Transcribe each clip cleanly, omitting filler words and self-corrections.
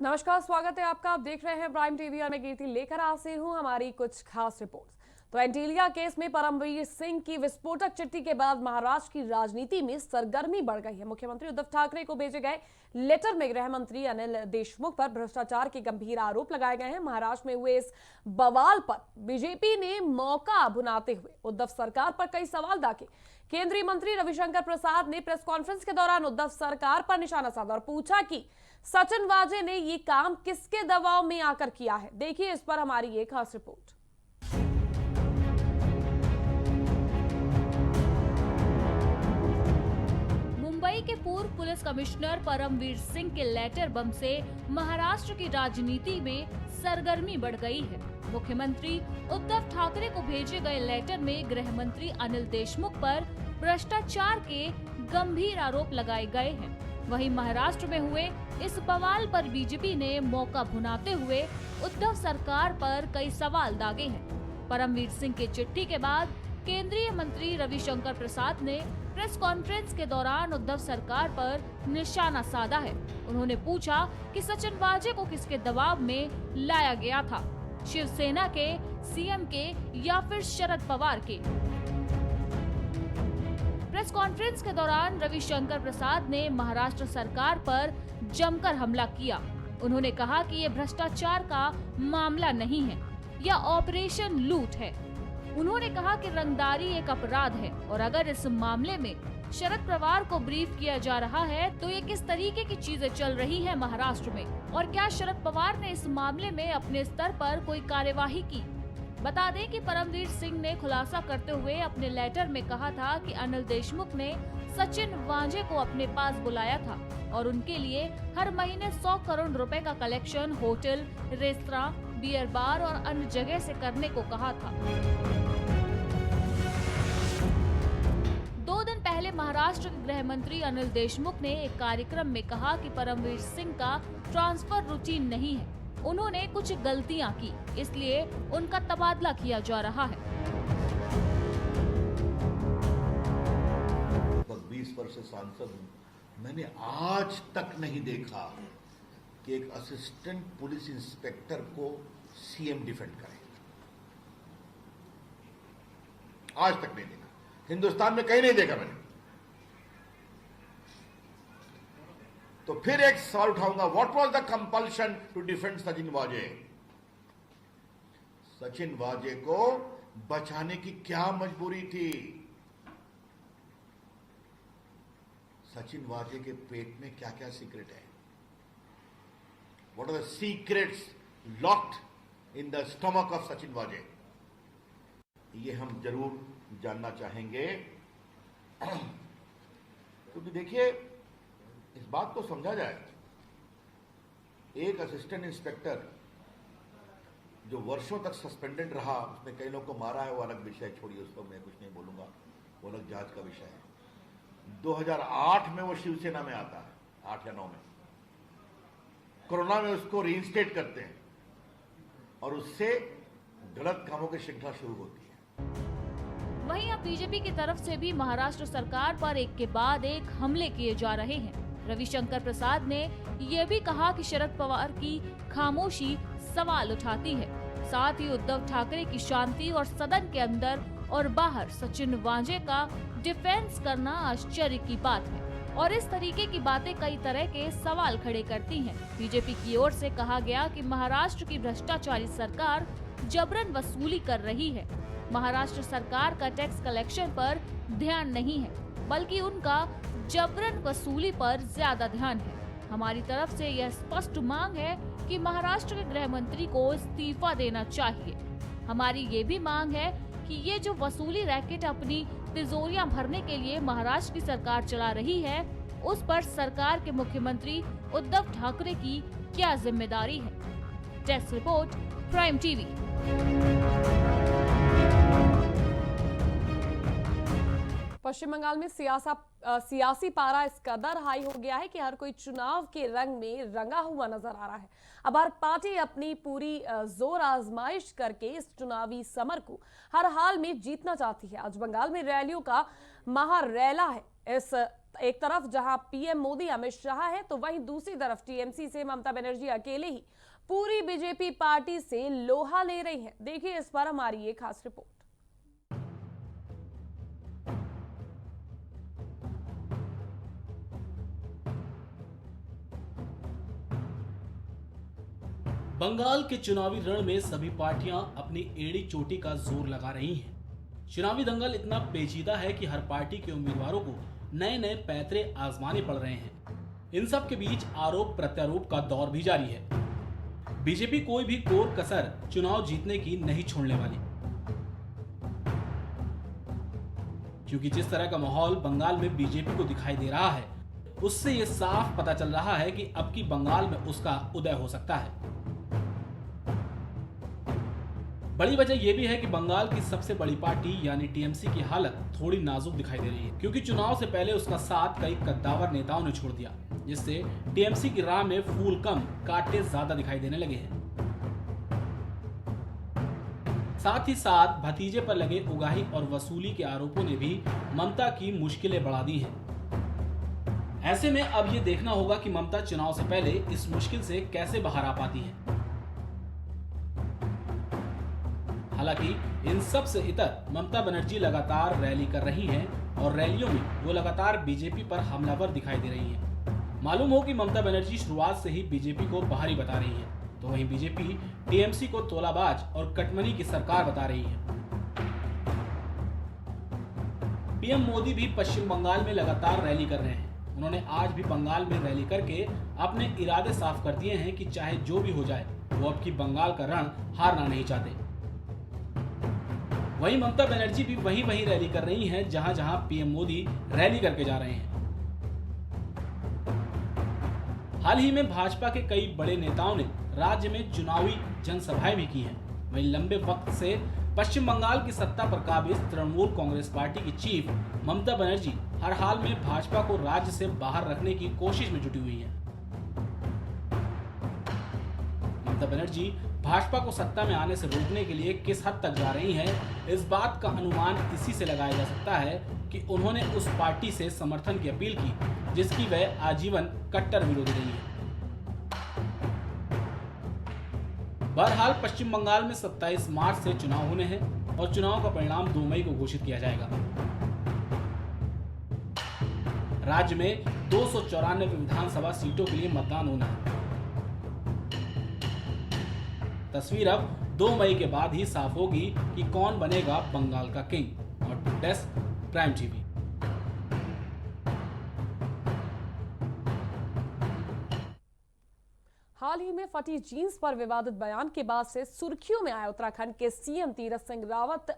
नमस्कार, स्वागत है आपका। आप देख रहे हैं प्राइम टीवी और मैं कीर्ति लेकर हाजिर हूं हमारी कुछ खास रिपोर्ट्स। तो एंटीलिया केस में परमवीर सिंह की विस्फोटक चिट्ठी के बाद महाराष्ट्र की राजनीति में सरगर्मी बढ़ गई है। मुख्यमंत्री उद्धव ठाकरे को भेजे गए लेटर में गृह मंत्री अनिल देशमुख पर भ्रष्टाचार के गंभीर आरोप लगाए गए हैं। महाराष्ट्र में हुए इस बवाल पर बीजेपी ने मौका भुनाते हुए उद्धव सरकार पर कई सवाल दागे। केंद्रीय मंत्री रविशंकर प्रसाद ने प्रेस कॉन्फ्रेंस के दौरान उद्धव सरकार पर निशाना साधा और पूछा कि सचिन वाजे ने ये काम किसके दबाव में आकर किया है। देखिए इस पर हमारी ये खास रिपोर्ट। मुंबई के पूर्व पुलिस कमिश्नर परमवीर सिंह के लेटर बम से महाराष्ट्र की राजनीति में सरगर्मी बढ़ गई है। मुख्यमंत्री उद्धव ठाकरे को भेजे गए लेटर में गृह मंत्री अनिल देशमुख पर भ्रष्टाचार के गंभीर आरोप लगाए गए हैं। वहीं महाराष्ट्र में हुए इस बवाल पर बीजेपी ने मौका भुनाते हुए उद्धव सरकार पर कई सवाल दागे हैं। परमवीर सिंह की चिट्ठी के बाद केंद्रीय मंत्री रविशंकर प्रसाद ने प्रेस कॉन्फ्रेंस के दौरान उद्धव सरकार पर निशाना साधा है। उन्होंने पूछा कि सचिन वाजे को किसके दबाव में लाया गया था, शिवसेना के, सीएम के या फिर शरद पवार के। प्रेस कॉन्फ्रेंस के दौरान रविशंकर प्रसाद ने महाराष्ट्र सरकार पर जमकर हमला किया। उन्होंने कहा कि ये भ्रष्टाचार का मामला नहीं है, यह ऑपरेशन लूट है। उन्होंने कहा कि रंगदारी एक अपराध है और अगर इस मामले में शरद पवार को ब्रीफ किया जा रहा है तो ये किस तरीके की चीजें चल रही हैं महाराष्ट्र में, और क्या शरद पवार ने इस मामले में अपने स्तर पर कोई कार्यवाही की। बता दें कि परमवीर सिंह ने खुलासा करते हुए अपने लेटर में कहा था कि अनिल देशमुख ने सचिन वाजे को अपने पास बुलाया था और उनके लिए हर महीने 100 करोड़ रुपए का collection hotel, restaurant, beer bar और अन्य जगह से करने को कहा था। 2 दिन पहले महाराष्ट्र के गृह मंत्री अनिल देशमुख ने एक कार्यक्रम में कहा कि परमवीर सिंह का ट्रांसफर रूटीन नहीं है, उन्होंने कुछ गलतियां की, इसलिए उनका तबादला किया जा रहा है। 20 वर्ष से सांसद हूं, मैंने आज तक नहीं देखा कि एक असिस्टेंट पुलिस इंस्पेक्टर को सीएम डिफेंड करे। आज तक नहीं देखा, हिंदुस्तान में कहीं नहीं देखा मैंने। तो फिर एक सवाल उठाऊंगा, what was the compulsion to defend Sachin Vaze? Sachin वाजे को बचाने की क्या मजबूरी थी? सचिन वाजे के पेट में क्या क्या सीक्रेट है? What are the secrets locked in the stomach of Sachin Vaze? ये हम जरूर जानना चाहेंगे। क्योंकि देखिए, इस बात को समझा जाए, एक असिस्टेंट इंस्पेक्टर जो वर्षों तक सस्पेंडेड रहा, उसने कई लोगों को मारा है, वो अलग विषय, छोड़िए, उसको मैं कुछ नहीं बोलूंगा, वो अलग जांच का विषय है। 2008 में वो शिवसेना में आता है, 8 या 9 में। कोरोना में उसको रीइंस्टेट करते हैं और उससे गलत कामों की श्रृंखला शुरू होती है। वहीं अब बीजेपी की तरफ से भी महाराष्ट्र सरकार पर एक के बाद एक हमले किए जा रहे हैं। रविशंकर प्रसाद ने यह भी कहा कि शरद पवार की खामोशी सवाल उठाती है। साथ ही उद्धव ठाकरे की शांति और सदन के अंदर और बाहर सचिन वाजे का डिफेंस करना आश्चर्य की बात है और इस तरीके की बातें कई तरह के सवाल खड़े करती हैं। बीजेपी की ओर से कहा गया कि महाराष्ट्र की भ्रष्टाचारी सरकार जबरन वसूली कर रही है। महाराष्ट्र सरकार का टैक्स कलेक्शन पर ध्यान नहीं है, बल्कि उनका जबरन वसूली पर ज्यादा ध्यान है। हमारी तरफ से यह स्पष्ट मांग है कि महाराष्ट्र के गृह मंत्री को इस्तीफा देना चाहिए। हमारी ये भी मांग है कि ये जो वसूली रैकेट अपनी तिजोरियां भरने के लिए महाराष्ट्र की सरकार चला रही है, उस पर सरकार के मुख्यमंत्री उद्धव ठाकरे की क्या जिम्मेदारी है। Desk report, prime TV. Paschim Bangal में सियासी पारा इस कदर हाई हो गया है कि हर कोई चुनाव के रंग में रंगा हुआ नजर आ रहा है। अब हर पार्टी अपनी पूरी जोर आजमाइश करके इस चुनावी समर को हर हाल में जीतना चाहती है। आज बंगाल में रैलियों का महारैला है। इस एक तरफ जहां पीएम मोदी अमित शाह है तो वहीं दूसरी तरफ टीएमसी से ममता बनर्जी अकेले ही पूरी बीजेपी पार्टी से लोहा ले रही हैं। देखिए इस पर हमारी ये खास रिपोर्ट। बंगाल के चुनावी रण में सभी पार्टियां अपनी एड़ी चोटी का जोर लगा रही हैं। चुनावी दंगल इतना पेचीदा है कि हर पार्टी के उम्मीदवारों को नए नए पैतरे आजमाने पड़ रहे हैं। इन सब के बीच आरोप प्रत्यारोप का दौर भी जारी है। बीजेपी कोई भी कोर कसर चुनाव जीतने की नहीं छोड़ने वाली, क्योंकि जिस तरह का माहौल बंगाल में बीजेपी को दिखाई दे रहा है उससे ये साफ पता चल रहा है कि अब की बंगाल में उसका उदय हो सकता है। बड़ी वजह यह भी है कि बंगाल की सबसे बड़ी पार्टी यानी टीएमसी की हालत थोड़ी नाजुक दिखाई दे रही है, क्योंकि चुनाव से पहले उसका साथ कई कद्दावर नेताओं ने छोड़ दिया, जिससे टीएमसी की राह में फूल कम कांटे ज्यादा दिखाई देने लगे हैं। साथ ही साथ भतीजे पर लगे उगाही और वसूली के आरोपों ने भी ममता की मुश्किलें बढ़ा दी हैं। ऐसे में अब ये देखना होगा कि ममता चुनाव से पहले इस मुश्किल से कैसे बाहर आ पाती है। हालांकि इन सब से इतर ममता बनर्जी लगातार रैली कर रही हैं और रैलियों में वो लगातार बीजेपी पर हमलावर दिखाई दे रही हैं। मालूम हो कि ममता बनर्जी शुरुआत से ही बीजेपी को बाहरी बता रही है, तो वहीं बीजेपी टीएमसी को तोलाबाज और कटमनी की सरकार बता रही है। पीएम मोदी भी पश्चिम बंगाल में लगातार रैली कर रहे हैं। उन्होंने आज भी बंगाल में रैली करके अपने इरादे साफ कर दिए हैं कि चाहे जो भी हो जाए वो अब की बंगाल का रण हारना नहीं चाहते। वहीं ममता बनर्जी भी वहीं रैली कर रही हैं जहां जहां पीएम मोदी रैली करके जा रहे हैं। हाल ही में भाजपा के कई बड़े नेताओं ने राज्य में चुनावी जनसभाएं भी की हैं। वहीं लंबे वक्त से पश्चिम बंगाल की सत्ता पर काबिज तृणमूल कांग्रेस पार्टी की चीफ ममता बनर्जी हर हाल में भाजपा को राज्य से बाहर रखने की कोशिश में जुटी हुई हैं। ममता बनर्जी भाजपा को सत्ता में आने से रोकने के लिए किस हद तक जा रही हैं, इस बात का अनुमान इसी से लगाया जा सकता है कि उन्होंने उस पार्टी से समर्थन की अपील की जिसकी वह आजीवन कट्टर विरोधी रही है। बहरहाल पश्चिम बंगाल में 27 मार्च से चुनाव होने हैं और चुनाव का परिणाम 2 मई को घोषित किया जाएगा। राज्य में 294 विधानसभा सीटों के लिए मतदान होना है। तस्वीर अब 2 मई के बाद ही साफ होगी कि कौन बनेगा बंगाल का किंग। और डेस्क प्राइम टीवी। हाल ही में फटी जीन्स पर विवादित बयान के बाद से सुर्खियों में आया उत्तराखंड के सीएम तीरथ सिंह रावत।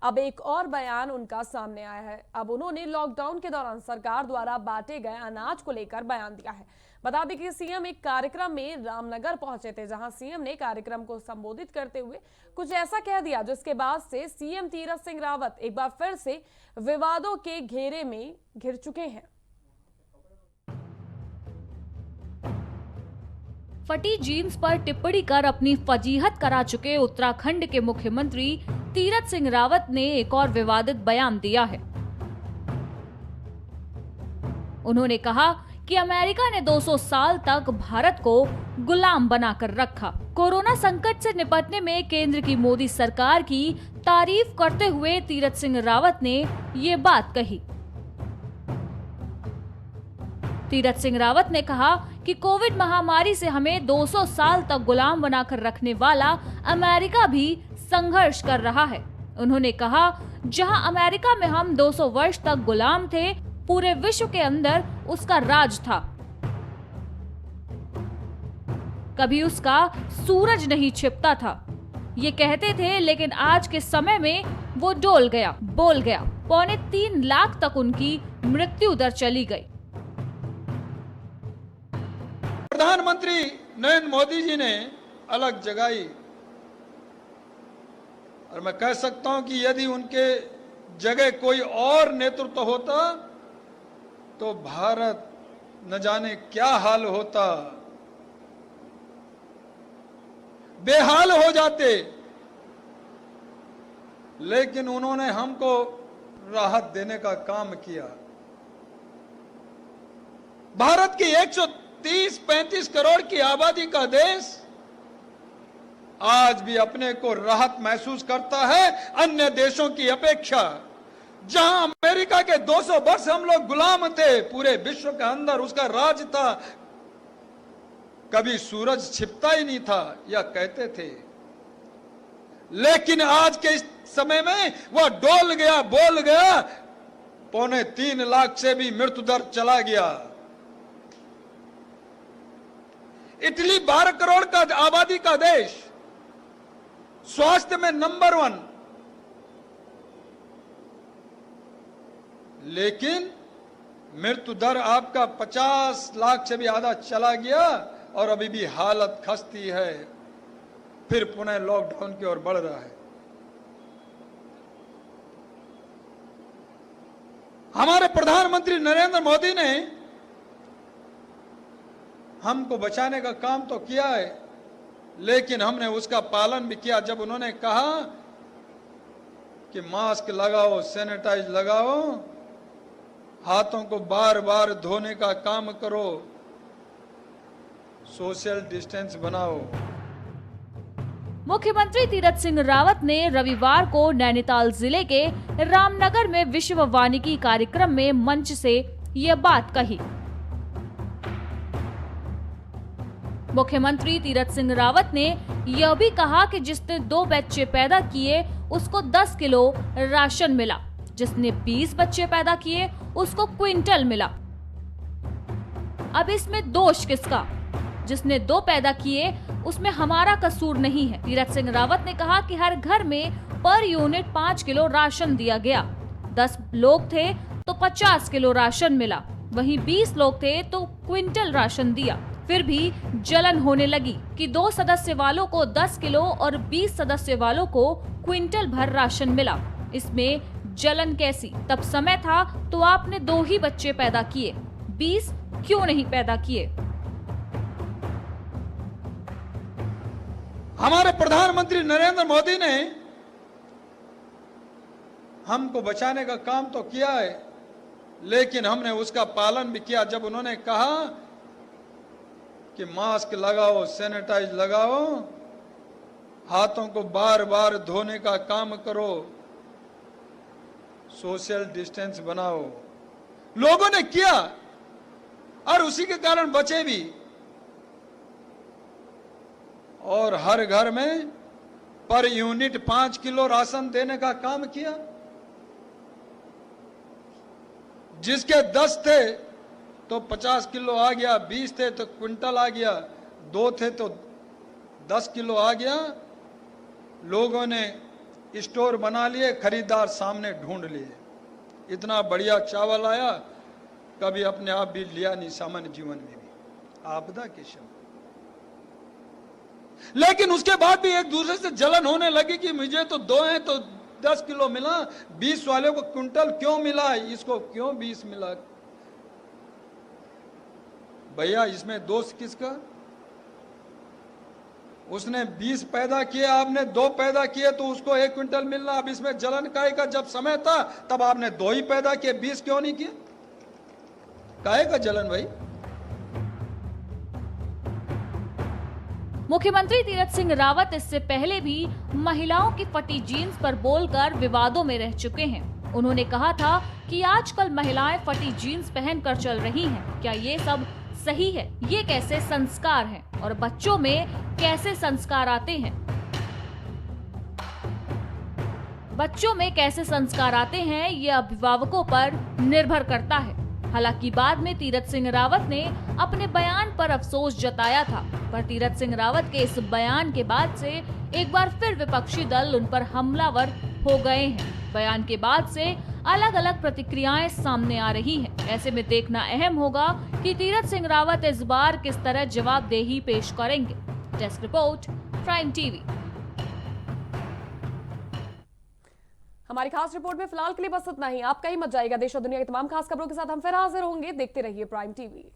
अब एक और बयान उनका सामने आया है। अब उन्होंने लॉकडाउन के दौरान सरकार द्वारा बांटे गए अनाज को लेकर बयान दिया है। बता दें कि सीएम एक कार्यक्रम में रामनगर पहुंचे थे, जहां सीएम ने कार्यक्रम को संबोधित करते हुए कुछ ऐसा कह दिया जिसके बाद से सीएम तीरथ सिंह रावत एक बार फिर से विवादों के घेरे में घिर चुके हैं। फटी जीन्स पर टिप्पणी कर अपनी फजीहत करा चुके उत्तराखंड के मुख्यमंत्री तीरथ सिंह रावत ने एक और विवादित बयान दिया है। उन्होंने कहा कि अमेरिका ने 200 साल तक भारत को गुलाम बनाकर रखा। कोरोना संकट से निपटने में केंद्र की मोदी सरकार की तारीफ करते हुए तीरथ सिंह रावत ने ये बात कही। तीरथ सिंह रावत ने कहा कि कोविड महामारी से हमें 200 साल तक गुलाम बनाकर रखने वाला अमेरिका भी संघर्ष कर रहा है। उन्होंने कहा, जहां अमेरिका में हम 200 वर्ष तक गुलाम थे, पूरे विश्व के अंदर उसका राज था। कभी उसका सूरज नहीं छिपता था, ये कहते थे, लेकिन आज के समय में वो डोल गया, बोल गया। 3.25 लाख तक उनकी मृत्यु दर चली गई। प्रधानमंत्री नरेंद्र मोदी जी ने अलग जगाई और मैं कह सकता हूं कि यदि उनके जगह कोई और नेतृत्व होता तो भारत न जाने क्या हाल होता, बेहाल हो जाते। लेकिन उन्होंने हमको राहत देने का काम किया। भारत की 130-35 करोड़ की आबादी का देश आज भी अपने को राहत महसूस करता है अन्य देशों की अपेक्षा। जहां अमेरिका के 200 वर्ष हम लोग गुलाम थे, पूरे विश्व के अंदर उसका राज था, कभी सूरज छिपता ही नहीं था, या कहते थे। लेकिन आज के इस समय में वह डोल गया, बोल गया, 2.25 लाख से भी मृत्यु दर चला गया। इटली 12 करोड़ का आबादी का देश, स्वास्थ्य में नंबर 1, लेकिन मृत्यु दर आपका 50 लाख से भी आधा चला गया और अभी भी हालत खस्ती है, फिर पुनः लॉकडाउन की ओर बढ़ रहा है। हमारे प्रधानमंत्री नरेंद्र मोदी ने हमको बचाने का काम तो किया है, लेकिन हमने उसका पालन भी किया जब उन्होंने कहा कि मास्क लगाओ, सैनिटाइज लगाओ, हाथों को बार बार धोने का काम करो, सोशल डिस्टेंस बनाओ। मुख्यमंत्री तीरथ सिंह रावत ने रविवार को नैनीताल जिले के रामनगर में विश्व वानिकी कार्यक्रम में मंच से ये बात कही। मुख्यमंत्री तीरथ सिंह रावत ने यह भी कहा कि जिसने 2 बच्चे पैदा किए उसको 10 किलो राशन मिला, जिसने 20 बच्चे पैदा किए उसको क्विंटल मिला। अब इसमें दोष किसका? जिसने 2 पैदा किए उसमें हमारा कसूर नहीं है। तीरथ सिंह रावत ने कहा कि हर घर में पर यूनिट 5 किलो राशन दिया गया। 10 लोग थे तो 50 किलो राशन मिला, वहीं 20 लोग थे तो क्विंटल राशन दिया। फिर भी जलन होने लगी कि 2 सदस्य वालों को 10 किलो और 20 सदस्य वालों को क्विंटल भर राशन मिला। इसमें जलन कैसी? तब समय था तो आपने 2 ही बच्चे पैदा किए, 20 क्यों नहीं पैदा किए? हमारे प्रधानमंत्री नरेंद्र मोदी ने हमको बचाने का काम तो किया है, लेकिन हमने उसका पालन भी किया जब उन्होंने कहा कि मास्क लगाओ, सैनिटाइज लगाओ, हाथों को बार बार धोने का काम करो, सोशल डिस्टेंस बनाओ। लोगों ने किया और उसी के कारण बचे भी, और हर घर में पर यूनिट 5 किलो राशन देने का काम किया। जिसके 10 थे तो 50 किलो आ गया, 20 थे तो क्विंटल आ गया, 2 थे तो 10 किलो आ गया। लोगों ने स्टोर बना लिए, खरीदार सामने ढूंढ लिए। इतना बढ़िया चावल आया, कभी अपने आप भी लिया नहीं सामान्य जीवन में भी, आपदा के समय। लेकिन उसके बाद भी एक दूसरे से जलन होने लगी कि मुझे तो 2 हैं तो 10 किलो मिला, 20 वाले को क्विंटल क्यों मिला, इसको क्यों 20 मिला। भैया इसमें दोष किसका? उसने 20 पैदा किए, आपने 2 पैदा किए तो उसको 1 क्विंटल मिलना। अब इसमें जलन काहे का? जब समय था तब आपने 2 ही पैदा किए, 20 क्यों नहीं किए? काहे का जलन भाई? मुख्यमंत्री तीरथ सिंह रावत इससे पहले भी महिलाओं की फटी जीन्स पर बोलकर विवादों में रह चुके हैं। उन्होंने कहा था कि आजकल महिलाएं फटी जीन्स पहनकर चल रही हैं। क्या ये सब सही है? ये कैसे संस्कार हैं? और बच्चों में कैसे संस्कार आते हैं? बच्चों में कैसे संस्कार आते हैं ये अभिभावकों पर निर्भर करता है। हालांकि बाद में तीरथ सिंह रावत ने अपने बयान पर अफसोस जताया था, पर तीरथ सिंह रावत के इस बयान के बाद से एक बार फिर विपक्षी दल उन पर हमलावर हो गए हैं। बयान के बाद से अलग अलग प्रतिक्रियाएं सामने आ रही हैं। ऐसे में देखना अहम होगा कि तीरथ सिंह रावत इस बार किस तरह जवाबदेही पेश करेंगे। Desk report, prime TV. हमारी खास रिपोर्ट में फिलहाल के लिए बस इतना ही। आप कहीं मत जाइएगा। देश और दुनिया की तमाम खास खबरों के साथ हम फिर हाजिर होंगे। देखते रहिए प्राइम टीवी।